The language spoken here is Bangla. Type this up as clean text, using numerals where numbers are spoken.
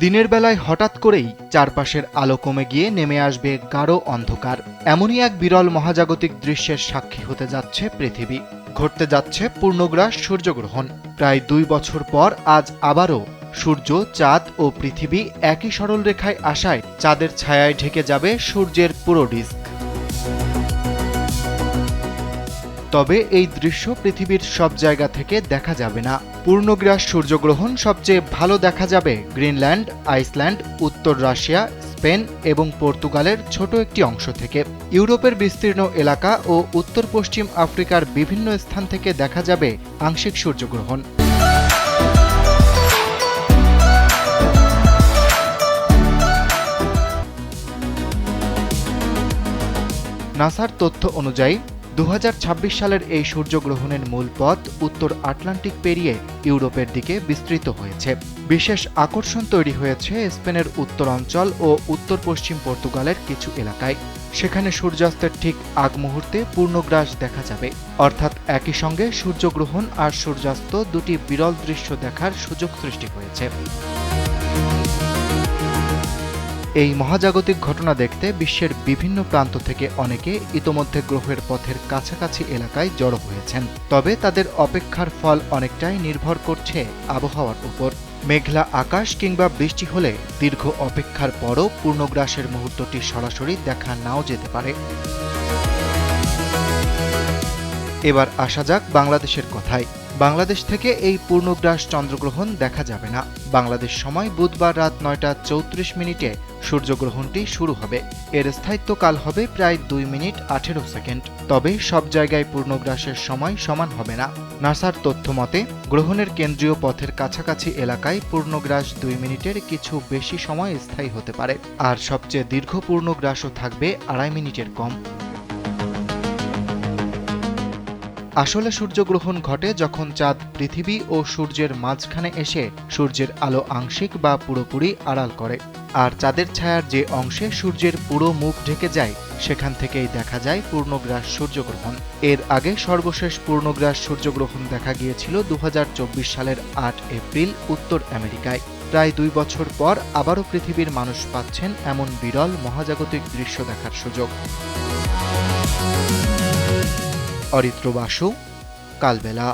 দিনের বেলায় হঠাৎ করেই চারপাশের আলো কমে গিয়ে নেমে আসবে গাঢ় অন্ধকার। এমনই এক বিরল মহাজাগতিক দৃশ্যের সাক্ষী হতে যাচ্ছে পৃথিবী। ঘটতে যাচ্ছে পূর্ণগ্রাস সূর্যগ্রহণ। প্রায় 2 বছর পর আজ আবারও সূর্য, চাঁদ ও পৃথিবী একই সরলরেখায় আসায় চাঁদের ছায়ায় ঢেকে যাবে সূর্যের পুরো ডিস্ক। তবে এই দৃশ্য পৃথিবীর সব জায়গা থেকে দেখা যাবে না। পূর্ণগ্রাস সূর্যগ্রহণ সবচেয়ে ভালো দেখা যাবে গ্রিনল্যান্ড, আইসল্যান্ড, উত্তর রাশিয়া, স্পেন এবং পর্তুগালের ছোট একটি অংশ থেকে। ইউরোপের বিস্তীর্ণ এলাকা ও উত্তর পশ্চিম আফ্রিকার বিভিন্ন স্থান থেকে দেখা যাবে আংশিক সূর্যগ্রহণ। নাসার তথ্য অনুযায়ী 2026 সালের এই সূর্যগ্রহণের মূল পথ উত্তর আটলান্টিক পেরিয়ে ইউরোপের দিকে বিস্তৃত হয়েছে। বিশেষ আকর্ষণ তৈরি হয়েছে স্পেনের উত্তর অঞ্চল ও উত্তর পশ্চিম পর্তুগালের কিছু এলাকায়। সেখানে সূর্যাস্তের ঠিক আগ মুহূর্তে পূর্ণগ্রাস দেখা যাবে, অর্থাৎ একই সঙ্গে সূর্যগ্রহণ আর সূর্যাস্ত দুটি বিরল দৃশ্য দেখার সুযোগ সৃষ্টি হয়েছে। এই মহাজাগতিক ঘটনা দেখতে বিশ্বের বিভিন্ন প্রান্ত থেকে অনেকে ইতোমধ্যে গ্রহের পথের কাছাকাছি এলাকায় জড়ো হয়েছেন। তবে তাদের অপেক্ষার ফল অনেকটাই নির্ভর করছে আবহাওয়ার উপর। মেঘলা আকাশ কিংবা বৃষ্টি হলে দীর্ঘ অপেক্ষার পরও পূর্ণগ্রাসের মুহূর্তটি সরাসরি দেখা নাও যেতে পারে। এবার আসা যাক বাংলাদেশের কথায়। বাংলাদেশ থেকে এই পূর্ণগ্রাস চন্দ্রগ্রহণ দেখা যাবে না। বাংলাদেশ সময় বুধবার রাত 9টা 34 মিনিটে সূর্যগ্রহণটি শুরু হবে। এর স্থায়িত্বকাল হবে প্রায় 2 মিনিট 18 সেকেন্ড। তবে সব জায়গায় পূর্ণগ্রাসের সময় সমান হবে না। নাসার তথ্য মতে গ্রহণের কেন্দ্রীয় পথের কাছাকাছি এলাকায় পূর্ণগ্রাস 2 মিনিটের কিছু বেশি সময় স্থায়ী হতে পারে, আর সবচেয়ে দীর্ঘ পূর্ণগ্রাসও থাকবে 2.5 মিনিটের কম। আসলে সূর্যগ্রহণ ঘটে যখন চাঁদ পৃথিবী ও সূর্যের মাঝখানে এসে সূর্যের আলো আংশিক বা পুরোপুরি আড়াল করে। আর চাঁদের ছায়ার যে অংশে সূর্যের পুরো মুখ ঢেকে যায় সেখান থেকেই দেখা যায় পূর্ণগ্রাস সূর্যগ্রহণ। এর আগে সর্বশেষ পূর্ণগ্রাস সূর্যগ্রহণ দেখা গিয়েছিল 2024 সালের 8 এপ্রিল উত্তর আমেরিকায়। প্রায় 2 বছর পর আবারও পৃথিবীর মানুষ পাচ্ছেন এমন বিরল মহাজাগতিক দৃশ্য দেখার সুযোগ। অরিত্র বাসু, কালবেলা।